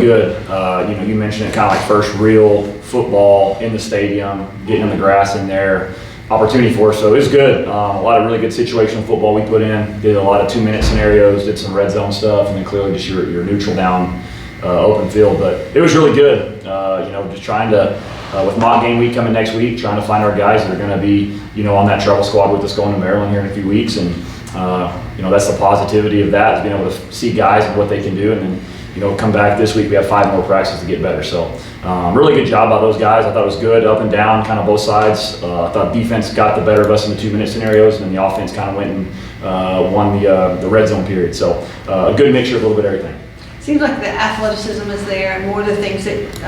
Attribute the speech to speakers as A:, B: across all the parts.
A: really good. You mentioned it, kind of like first real football in the stadium, getting in the grass in there, opportunity for us. So it was good. A lot of really good situational football we put in. Did a lot of 2-minute scenarios, did some red zone stuff, and then clearly just your neutral down open field. But it was really good. Just trying to, with mock game week coming next week, trying to find our guys that are going to be, on that travel squad with us going to Maryland here in a few weeks. And, that's the positivity of that, is being able to see guys and what they can do. And then, come back this week, we have 5 more practices to get better. So really good job by those guys. I thought it was good, up and down, kind of both sides. I thought defense got the better of us in the 2-minute scenarios, and then the offense kind of went and won the red zone period. So a good mixture of a little bit of everything.
B: Seems like the athleticism is there, and more of the things that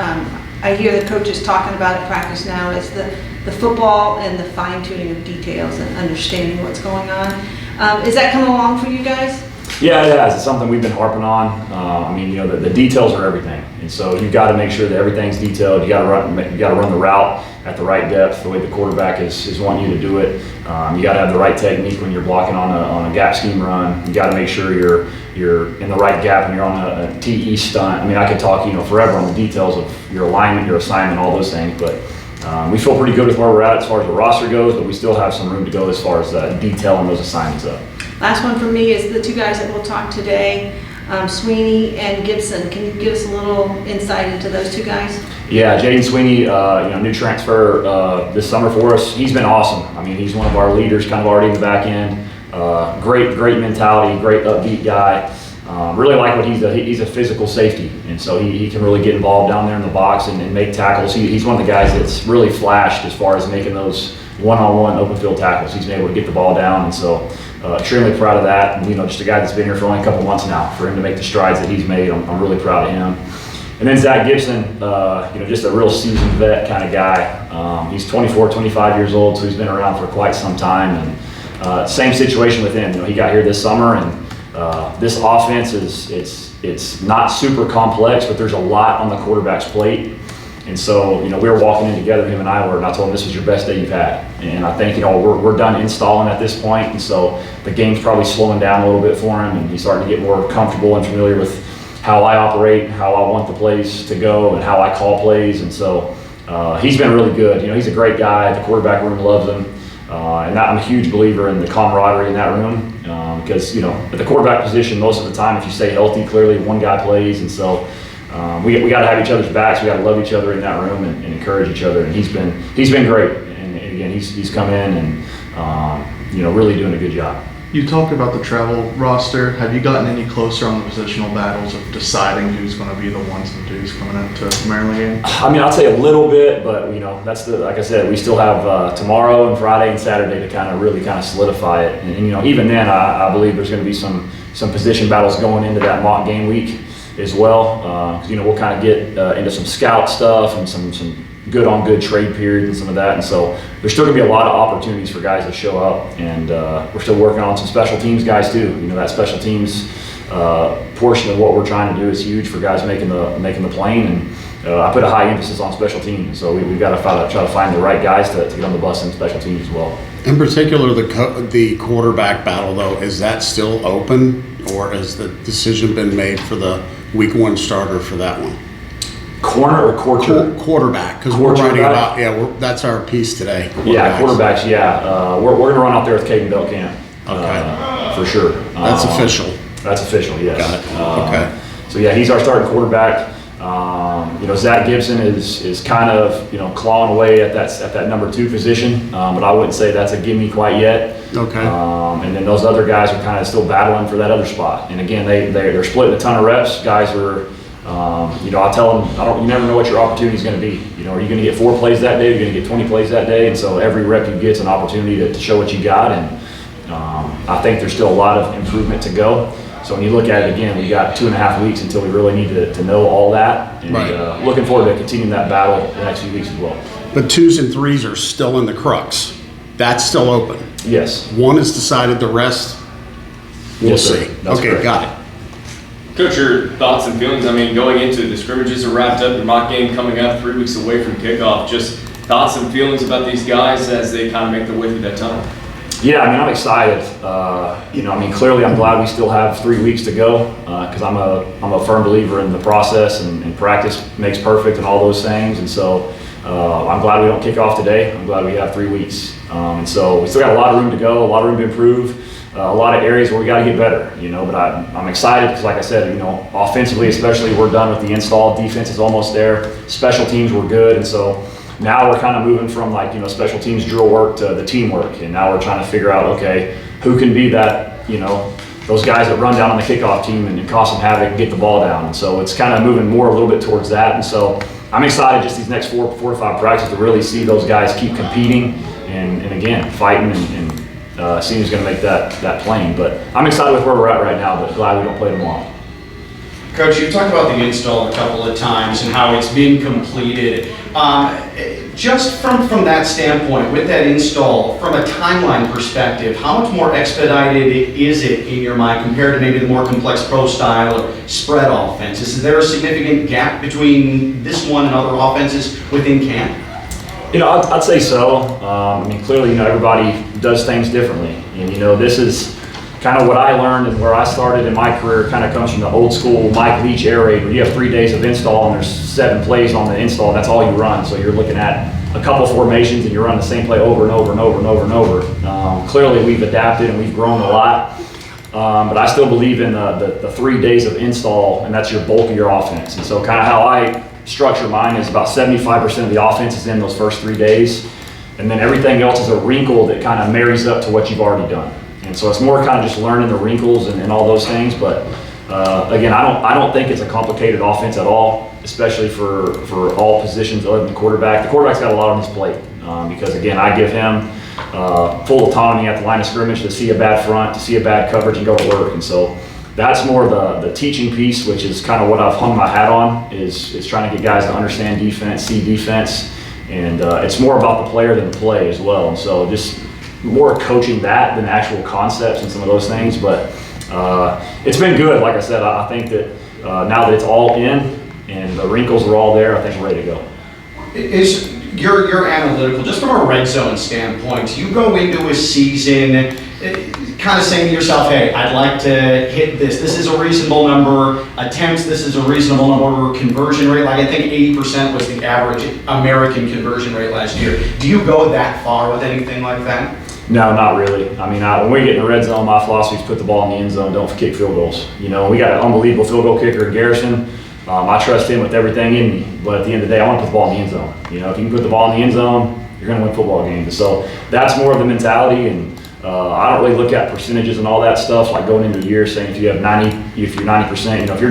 B: I hear the coaches talking about at practice now is the football and the fine-tuning of details and understanding what's going on. Is that coming along for you guys?
A: Yeah, it has. It's something we've been harping on. The details are everything, and so you've got to make sure that everything's detailed. You got to run the route at the right depth, the way the quarterback is wanting you to do it. You got to have the right technique when you're blocking on a gap scheme run. You got to make sure you're in the right gap when you're on a TE stunt. I could talk forever on the details of your alignment, your assignment, all those things, but we feel pretty good with where we're at as far as the roster goes, but we still have some room to go as far as detailing those assignments up.
B: Last one for me is the 2 guys that we'll talk today, Sweeney and Gibson. Can you give us a little insight into those 2 guys?
A: Yeah, Jaden Sweeney, new transfer this summer for us. He's been awesome. He's one of our leaders, kind of already in the back end. Great mentality, great upbeat guy. Really like what he does. He's a physical safety, and so he can really get involved down there in the box and make tackles. He's one of the guys that's really flashed as far as making those one-on-one open field tackles. He's been able to get the ball down, and so extremely proud of that. And, just a guy that's been here for only a couple months now. For him to make the strides that he's made, I'm really proud of him. And then Zach Gibson, just a real seasoned vet kind of guy. He's 24, 25 years old, so he's been around for quite some time. And same situation with him. He got here this summer, and this offense it's not super complex, but there's a lot on the quarterback's plate. And so, we were walking in together, him and I were, and I told him this was your best day you've had. And I think, we're done installing at this point, and so the game's probably slowing down a little bit for him, and he's starting to get more comfortable and familiar with how I operate, how I want the plays to go, and how I call plays. And so he's been really good. He's a great guy. The quarterback room loves him. And I'm a huge believer in the camaraderie in that room because, at the quarterback position, most of the time, if you stay healthy, clearly one guy plays. And so we got to have each other's backs. We got to love each other in that room and encourage each other. And he's been great. And again, he's come in and really doing a good job.
C: You talked about the travel roster. Have you gotten any closer on the positional battles of deciding who's going to be the ones and twos coming into the Maryland game?
A: I'll say a little bit, but that's like I said, we still have tomorrow and Friday and Saturday to kind of solidify it. And even then, I believe there's going to be some position battles going into that mock game week as well. We'll kind of get into some scout stuff and some good on good trade periods and some of that. And so there's still going to be a lot of opportunities for guys to show up. And we're still working on some special teams guys too. That special teams portion of what we're trying to do is huge for guys making the plane. And I put a high emphasis on special teams. So we've got to try to find the right guys to get on the bus in special teams as well.
D: In particular, the quarterback battle, though, is that still open, or has the decision been made for the week 1 starter for that one?
A: Corner or
D: quarterback, because we're writing about that's our piece today.
A: Quarterbacks. We're going to run out there with Caden Belkamp.
D: Okay,
A: for sure.
D: That's official.
A: That's official. Yes.
D: Got it. Okay.
A: So he's our starting quarterback. Zach Gibson is kind of clawing away at that number 2 position, but I wouldn't say that's a gimme quite yet.
D: Okay.
A: And then those other guys are kind of still battling for that other spot. And again, they're splitting a ton of reps. Guys are. I tell them, you never know what your opportunity is going to be. Are you going to get 4 plays that day? Are you going to get 20 plays that day? And so every rep you get is an opportunity to show what you got. And I think there's still a lot of improvement to go. So when you look at it again, we got 2.5 weeks until we really need to know all that. And
D: right.
A: Looking forward to continuing that battle the next few weeks as well.
D: But 2s and 3s are still in the crux. That's still open.
A: Yes.
D: 1 is decided. The rest, we'll see.
A: That's
D: okay,
A: correct.
D: got it.
E: Coach, your thoughts and feelings? Going into the scrimmages are wrapped up, your mock game coming up 3 weeks away from kickoff. Just thoughts and feelings about these guys as they kind of make their way through that tunnel.
A: Yeah, I mean, I'm excited. Clearly I'm glad we still have 3 weeks to go because I'm a firm believer in the process and practice makes perfect and all those things. And so I'm glad we don't kick off today. I'm glad we have 3 weeks. And so we still got a lot of room to go, a lot of room to improve, a lot of areas where we got to get better, but I'm excited because like I said, offensively especially, we're done with the install. Defense is almost there. Special teams were good. And so now we're kind of moving from special teams drill work to the teamwork. And now we're trying to figure out, okay, who can be that, those guys that run down on the kickoff team and cause some havoc and get the ball down. And so it's kind of moving more a little bit towards that. And so I'm excited just these next four to five practices to really see those guys keep competing and again, fighting and seeing who's going to make that plane. But I'm excited with where we're at right now, but glad we don't play tomorrow.
F: Coach, you talked about the install a couple of times and how it's been completed. Just from that standpoint, with that install, from a timeline perspective, how much more expedited is it in your mind compared to maybe the more complex pro style or spread offenses? Is there a significant gap between this one and other offenses within camp?
A: I'd say so. Clearly, everybody does things differently. And, this is kind of what I learned and where I started in my career kind of comes from the old school Mike Leach air raid where you have 3 days of install and there's 7 plays on the install and that's all you run. So you're looking at a couple formations and you run the same play over and over and over and over and over. Clearly, we've adapted and we've grown a lot. But I still believe in the 3 days of install, and that's your bulk of your offense. And so kind of how I structure mine is about 75% of the offense is in those first 3 days. And then everything else is a wrinkle that kind of marries up to what you've already done. And so it's more kind of just learning the wrinkles and all those things. But again, I don't think it's a complicated offense at all, especially for all positions other than the quarterback. The quarterback's got a lot on his plate because, again, I give him full autonomy at the line of scrimmage to see a bad front, to see a bad coverage, and go to work. And so that's more the teaching piece, which is kind of what I've hung my hat on, is trying to get guys to understand defense, see defense, and it's more about the player than the play as well. And so just more coaching that than actual concepts and some of those things. But it's been good. Like I said, I think that now that it's all in and the wrinkles are all there, I think we're ready to go.
F: You're analytical, just from a red zone standpoint. You go into a season kind of saying to yourself, hey, I'd like to hit this. This is a reasonable number. Attempts, this is a reasonable number. Conversion rate, like I think 80% was the average American conversion rate last year. Do you go that far with anything like that?
A: No, not really. When we get in the red zone, my philosophy is put the ball in the end zone, don't kick field goals. We got an unbelievable field goal kicker in Garrison. I trust him with everything in me, but at the end of the day, I want to put the ball in the end zone. If you can put the ball in the end zone, you're going to win football games. So that's more of the mentality, and I don't really look at percentages and all that stuff, like going into the year saying if you're 90%, if you're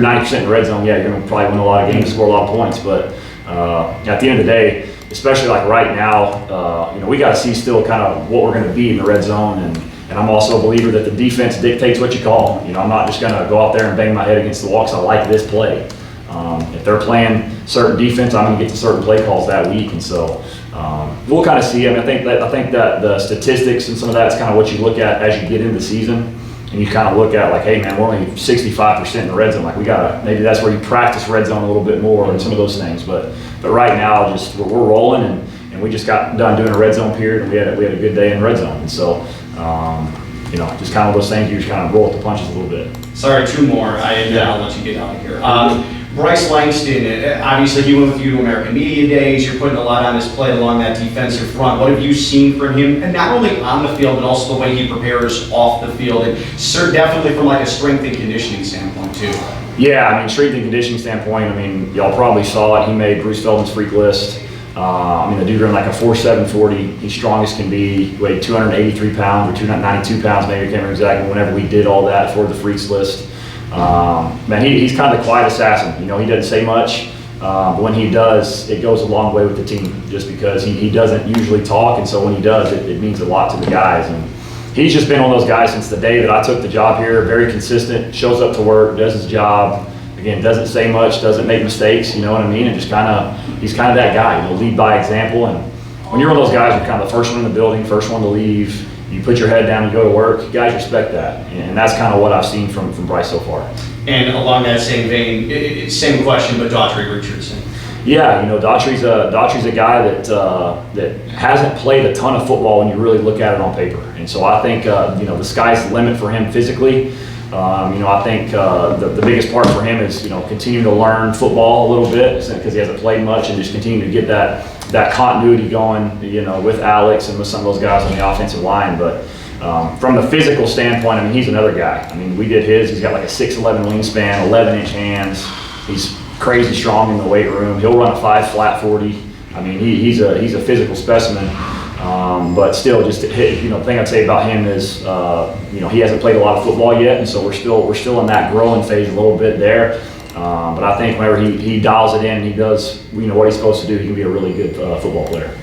A: 90% in the red zone, yeah, you're going to probably win a lot of games, score a lot of points. But at the end of the day, especially like right now, we got to see still kind of what we're going to be in the red zone, and I'm also a believer that the defense dictates what you call. I'm not just going to go out there and bang my head against the wall because I like this play. If they're playing certain defense, I'm going to get to certain play calls that week, and so we'll kind of see. I think that the statistics and some of that is kind of what you look at as you get into the season, and you kind of look at like, hey man, we're only 65% in the red zone. Like maybe that's where you practice red zone a little bit more and some of those things. But right now, just we're rolling, and we just got done doing a red zone period, and we had a good day in red zone, and so. Just kind of those things, you just kind of roll with the punches a little bit.
F: Sorry, 2 more, and then I'll let you get out of here. Bryce Langston, obviously he went with you to American Media Days. You're putting a lot on his plate along that defensive front. What have you seen from him, and not only on the field, but also the way he prepares off the field, and definitely from like a strength and conditioning standpoint too? Yeah,
A: strength and conditioning standpoint, y'all probably saw it. He made Bruce Feldman's freak list. The dude ran like a 4.7 40. He's strong as can be. Weighed 283 pounds or 292 pounds, maybe I can't remember exactly. Whenever we did all that for the freaks list, he's kind of the quiet assassin. He doesn't say much, but when he does, it goes a long way with the team. Just because he doesn't usually talk, and so when he does, it means a lot to the guys. And he's just been one of those guys since the day that I took the job here. Very consistent, shows up to work, does his job. Again, doesn't say much, doesn't make mistakes, you know what I mean? And just he's kind of that guy, lead by example. And when you're one of those guys, you're kind of the first one in the building, first one to leave. You put your head down, you go to work. Guys respect that. And that's kind of what I've seen from Bryce so far.
F: And along that same vein, same question, but Daughtry Richardson.
A: Yeah, Daughtry's a guy that hasn't played a ton of football when you really look at it on paper, and so I think the sky's the limit for him physically. I think the biggest part for him is continue to learn football a little bit because he hasn't played much, and just continue to get that continuity going with Alex and with some of those guys on the offensive line. But from the physical standpoint, I mean, he's another guy. I mean, we did his. He's got like a 6'11" wingspan, 11-inch hands. He's crazy strong in the weight room. He'll run a 5 flat 40. I mean, he's a physical specimen. But still, just to hit, the thing I'd say about him is, he hasn't played a lot of football yet, and so we're still in that growing phase a little bit there. But I think whenever he dials it in, and he does, what he's supposed to do, he can be a really good football player.